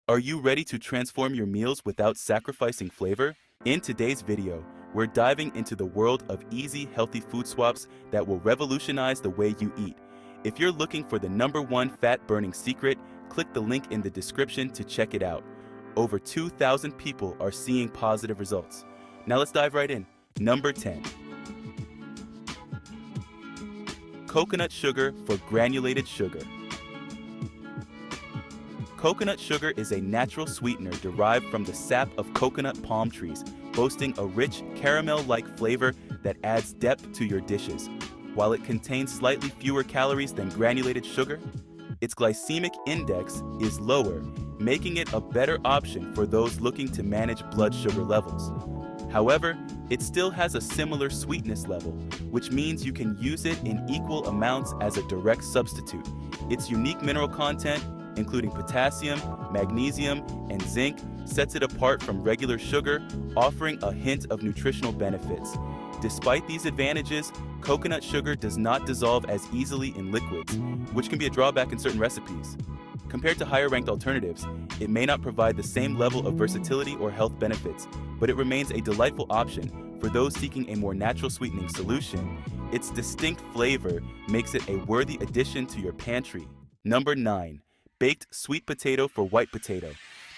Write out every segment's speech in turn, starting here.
Are you ready to transform your meals without sacrificing flavor? In today's video, we're diving into the world of easy, healthy food swaps that will revolutionize the way you eat. If you're looking for the #1 fat-burning secret, click the link in the description to check it out. Over 2,000 people are seeing positive results. Now let's dive right in. Number 10. Coconut sugar for granulated sugar. Coconut sugar is a natural sweetener derived from the sap of coconut palm trees, boasting a rich caramel-like flavor that adds depth to your dishes. While it contains slightly fewer calories than granulated sugar, its glycemic index is lower, making it a better option for those looking to manage blood sugar levels. However, it still has a similar sweetness level, which means you can use it in equal amounts as a direct substitute. Its unique mineral content, including potassium, magnesium, and zinc, sets it apart from regular sugar, offering a hint of nutritional benefits. Despite these advantages, coconut sugar does not dissolve as easily in liquids, which can be a drawback in certain recipes. Compared to higher-ranked alternatives, it may not provide the same level of versatility or health benefits, but it remains a delightful option for those seeking a more natural sweetening solution. Its distinct flavor makes it a worthy addition to your pantry. Number 9. Baked sweet potato for white potato.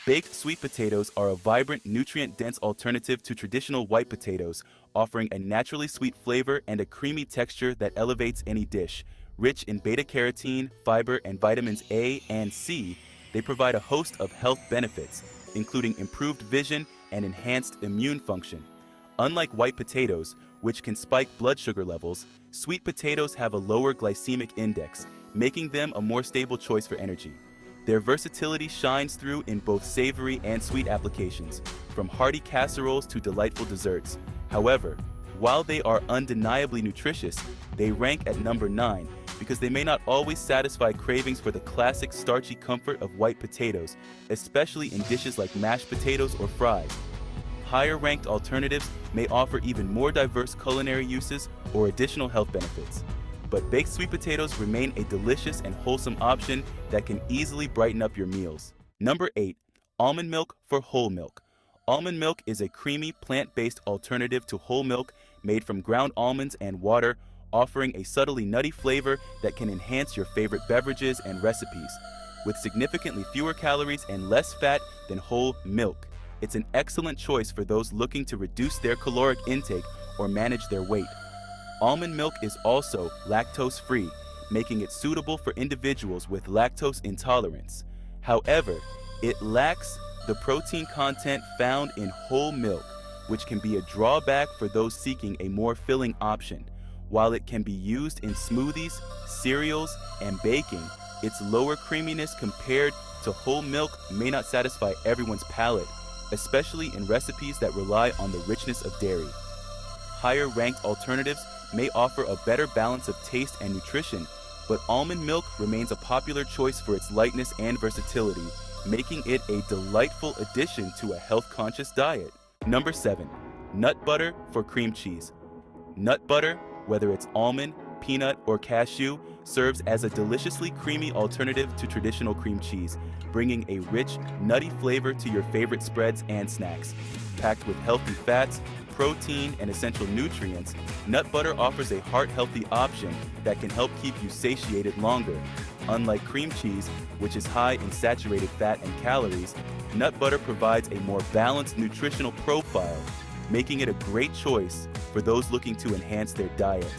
Baked sweet potatoes are a vibrant, nutrient-dense alternative to traditional white potatoes, offering a naturally sweet flavor and a creamy texture that elevates any dish. Rich in beta-carotene, fiber, and vitamins A and C, they provide a host of health benefits, including improved vision and enhanced immune function. Unlike white potatoes, which can spike blood sugar levels, sweet potatoes have a lower glycemic index, making them a more stable choice for energy. Their versatility shines through in both savory and sweet applications, from hearty casseroles to delightful desserts. However, while they are undeniably nutritious, they rank at number 9 because they may not always satisfy cravings for the classic starchy comfort of white potatoes, especially in dishes like mashed potatoes or fries. Higher-ranked alternatives may offer even more diverse culinary uses or additional health benefits. But baked sweet potatoes remain a delicious and wholesome option that can easily brighten up your meals. Number 8. Almond milk for whole milk. Almond milk is a creamy, plant-based alternative to whole milk made from ground almonds and water, offering a subtly nutty flavor that can enhance your favorite beverages and recipes. With significantly fewer calories and less fat than whole milk, it's an excellent choice for those looking to reduce their caloric intake or manage their weight. Almond milk is also lactose-free, making it suitable for individuals with lactose intolerance. However, it lacks the protein content found in whole milk, which can be a drawback for those seeking a more filling option. While it can be used in smoothies, cereals, and baking, its lower creaminess compared to whole milk may not satisfy everyone's palate, especially in recipes that rely on the richness of dairy. Higher-ranked alternatives may offer a better balance of taste and nutrition, but almond milk remains a popular choice for its lightness and versatility, making it a delightful addition to a health-conscious diet. Number 7. Nut butter for cream cheese. Nut butter, whether it's almond, peanut, or cashew, serves as a deliciously creamy alternative to traditional cream cheese, bringing a rich, nutty flavor to your favorite spreads and snacks. Packed with healthy fats, protein, and essential nutrients, nut butter offers a heart-healthy option that can help keep you satiated longer. Unlike cream cheese, which is high in saturated fat and calories, nut butter provides a more balanced nutritional profile, making it a great choice for those looking to enhance their diet.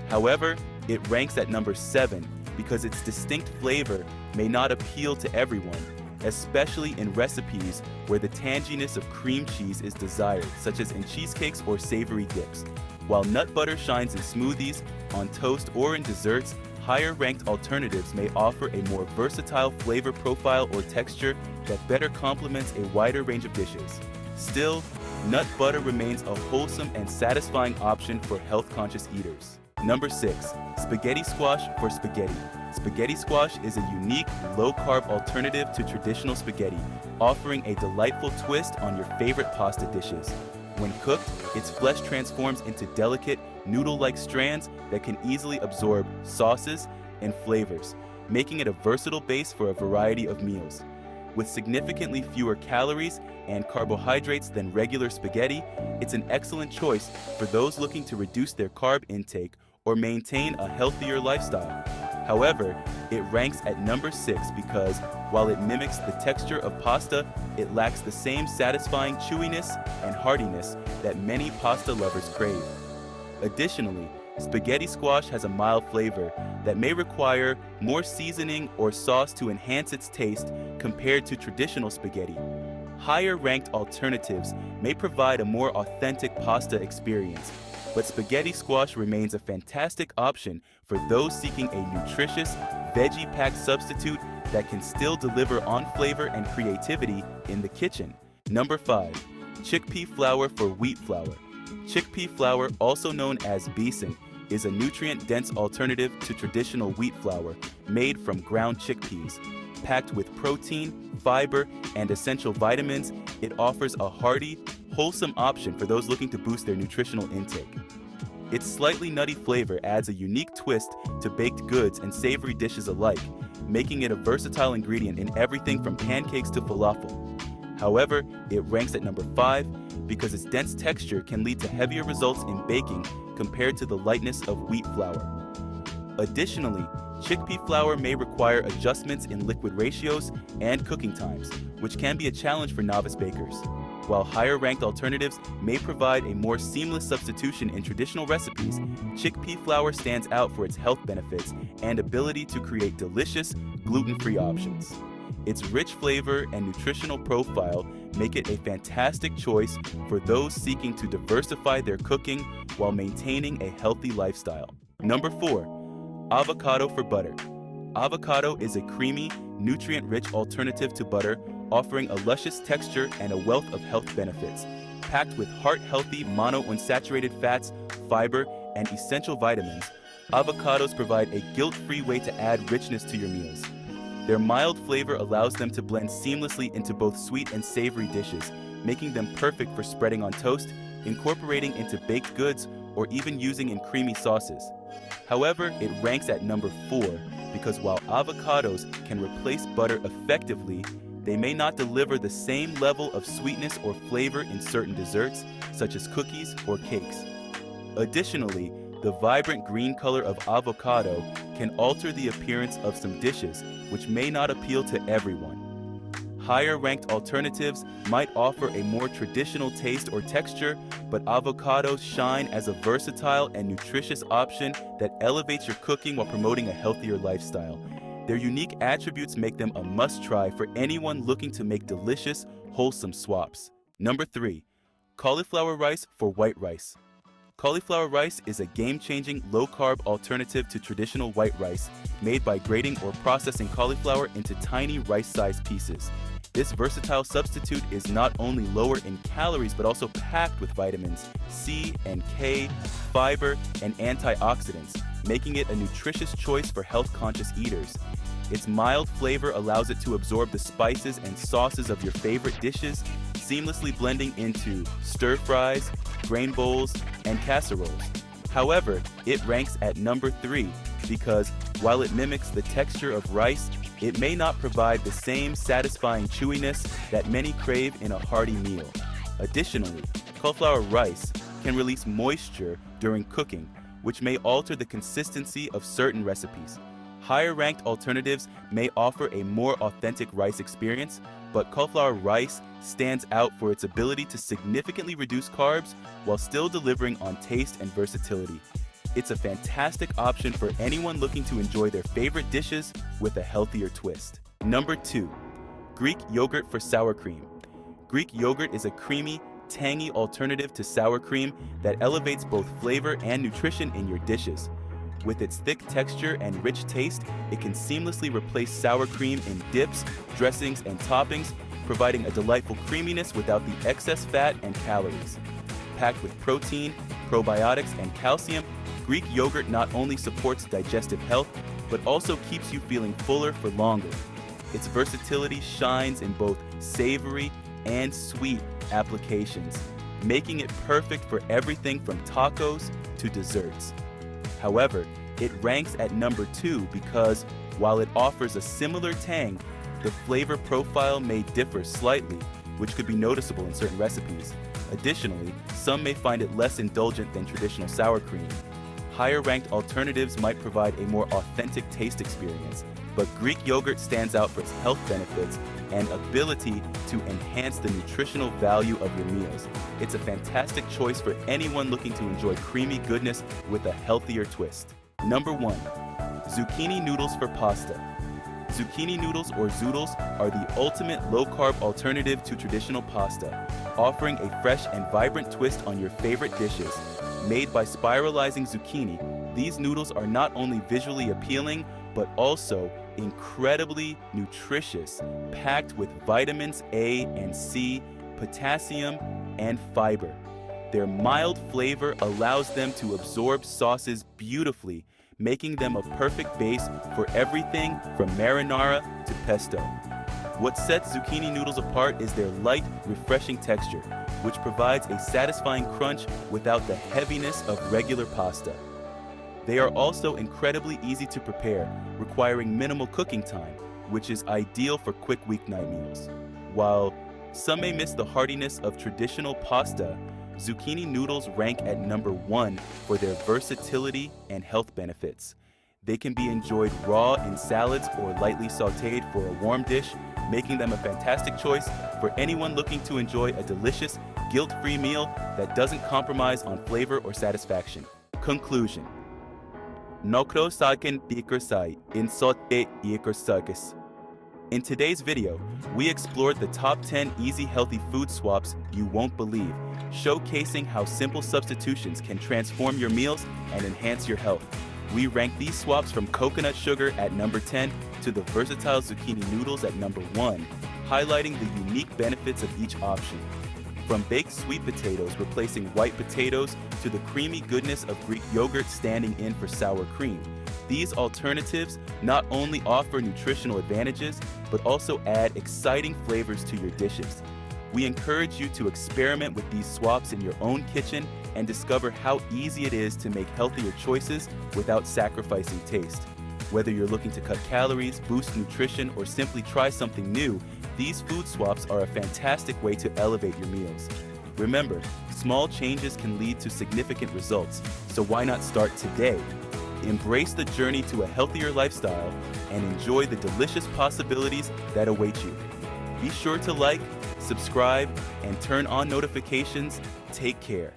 However, it ranks at number 7 because its distinct flavor may not appeal to everyone, especially in recipes where the tanginess of cream cheese is desired, such as in cheesecakes or savory dips. While nut butter shines in smoothies, on toast, or in desserts, higher-ranked alternatives may offer a more versatile flavor profile or texture that better complements a wider range of dishes. Still, nut butter remains a wholesome and satisfying option for health-conscious eaters. Number 6. Spaghetti squash for spaghetti. Spaghetti squash is a unique, low-carb alternative to traditional spaghetti, offering a delightful twist on your favorite pasta dishes. When cooked, its flesh transforms into delicate, noodle-like strands that can easily absorb sauces and flavors, making it a versatile base for a variety of meals. With significantly fewer calories and carbohydrates than regular spaghetti, it's an excellent choice for those looking to reduce their carb intake or maintain a healthier lifestyle. However, it ranks at number 6 because while it mimics the texture of pasta, it lacks the same satisfying chewiness and heartiness that many pasta lovers crave. Additionally, spaghetti squash has a mild flavor that may require more seasoning or sauce to enhance its taste compared to traditional spaghetti. Higher-ranked alternatives may provide a more authentic pasta experience, but spaghetti squash remains a fantastic option for those seeking a nutritious, veggie-packed substitute that can still deliver on flavor and creativity in the kitchen. Number 5. Chickpea flour for wheat flour. Chickpea flour, also known as besan, is a nutrient-dense alternative to traditional wheat flour made from ground chickpeas. Packed with protein, fiber, and essential vitamins, it offers a hearty, wholesome option for those looking to boost their nutritional intake. Its slightly nutty flavor adds a unique twist to baked goods and savory dishes alike, making it a versatile ingredient in everything from pancakes to falafel. However, it ranks at number 5 because its dense texture can lead to heavier results in baking compared to the lightness of wheat flour. Additionally, chickpea flour may require adjustments in liquid ratios and cooking times, which can be a challenge for novice bakers. While higher-ranked alternatives may provide a more seamless substitution in traditional recipes, chickpea flour stands out for its health benefits and ability to create delicious, gluten-free options. Its rich flavor and nutritional profile make it a fantastic choice for those seeking to diversify their cooking while maintaining a healthy lifestyle. Number 4. Avocado for butter. Avocado is a creamy, nutrient-rich alternative to butter, offering a luscious texture and a wealth of health benefits. Packed with heart-healthy monounsaturated fats, fiber, and essential vitamins, avocados provide a guilt-free way to add richness to your meals. Their mild flavor allows them to blend seamlessly into both sweet and savory dishes, making them perfect for spreading on toast, incorporating into baked goods, or even using in creamy sauces. However, it ranks at number 4 because while avocados can replace butter effectively, they may not deliver the same level of sweetness or flavor in certain desserts, such as cookies or cakes. Additionally, the vibrant green color of avocado can alter the appearance of some dishes, which may not appeal to everyone. Higher-ranked alternatives might offer a more traditional taste or texture, but avocados shine as a versatile and nutritious option that elevates your cooking while promoting a healthier lifestyle. Their unique attributes make them a must-try for anyone looking to make delicious, wholesome swaps. Number 3. Cauliflower rice for white rice. Cauliflower rice is a game-changing, low-carb alternative to traditional white rice, made by grating or processing cauliflower into tiny rice-sized pieces. This versatile substitute is not only lower in calories but also packed with vitamins C and K, fiber, and antioxidants, making it a nutritious choice for health-conscious eaters. Its mild flavor allows it to absorb the spices and sauces of your favorite dishes, seamlessly blending into stir-fries, grain bowls, and casseroles. However, it ranks at number 3 because while it mimics the texture of rice, it may not provide the same satisfying chewiness that many crave in a hearty meal. Additionally, cauliflower rice can release moisture during cooking, which may alter the consistency of certain recipes. Higher-ranked alternatives may offer a more authentic rice experience, but cauliflower rice stands out for its ability to significantly reduce carbs while still delivering on taste and versatility. It's a fantastic option for anyone looking to enjoy their favorite dishes with a healthier twist. Number 2. Greek yogurt for sour cream. Greek yogurt is a creamy, tangy alternative to sour cream that elevates both flavor and nutrition in your dishes. With its thick texture and rich taste, it can seamlessly replace sour cream in dips, dressings, and toppings, providing a delightful creaminess without the excess fat and calories. Packed with protein, probiotics, and calcium, Greek yogurt not only supports digestive health, but also keeps you feeling fuller for longer. Its versatility shines in both savory and sweet applications, making it perfect for everything from tacos to desserts. However, it ranks at number 2 because while it offers a similar tang, The flavor profile may differ slightly, which could be noticeable in certain recipes. Additionally, some may find it less indulgent than traditional sour cream. Higher-ranked alternatives might provide a more authentic taste experience, but Greek yogurt stands out for its health benefits and ability to enhance the nutritional value of your meals. It's a fantastic choice for anyone looking to enjoy creamy goodness with a healthier twist. Number 1. Zucchini noodles for pasta. Zucchini noodles or zoodles are the ultimate low-carb alternative to traditional pasta, offering a fresh and vibrant twist on your favorite dishes. Made by spiralizing zucchini, these noodles are not only visually appealing, but also incredibly nutritious, packed with vitamins A and C, potassium, and fiber. Their mild flavor allows them to absorb sauces beautifully, making them a perfect base for everything from marinara to pesto. What sets zucchini noodles apart is their light, refreshing texture, which provides a satisfying crunch without the heaviness of regular pasta. They are also incredibly easy to prepare, requiring minimal cooking time, which is ideal for quick weeknight meals. While some may miss the heartiness of traditional pasta, zucchini noodles rank at number 1 for their versatility and health benefits. They can be enjoyed raw in salads or lightly sautéed for a warm dish, making them a fantastic choice for anyone looking to enjoy a delicious, guilt-free meal that doesn't compromise on flavor or satisfaction. Conclusion. Nokro sakin dikursai in sote ikursakus. In today's video, we explored the top 10 easy healthy food swaps you won't believe, showcasing how simple substitutions can transform your meals and enhance your health. We rank these swaps from coconut sugar at number 10 to the versatile zucchini noodles at number 1, highlighting the unique benefits of each option. From baked sweet potatoes replacing white potatoes to the creamy goodness of Greek yogurt standing in for sour cream, these alternatives not only offer nutritional advantages, but also add exciting flavors to your dishes. We encourage you to experiment with these swaps in your own kitchen and discover how easy it is to make healthier choices without sacrificing taste. Whether you're looking to cut calories, boost nutrition, or simply try something new, these food swaps are a fantastic way to elevate your meals. Remember, small changes can lead to significant results, so why not start today? Embrace the journey to a healthier lifestyle and enjoy the delicious possibilities that await you. Be sure to like, subscribe, and turn on notifications. Take care.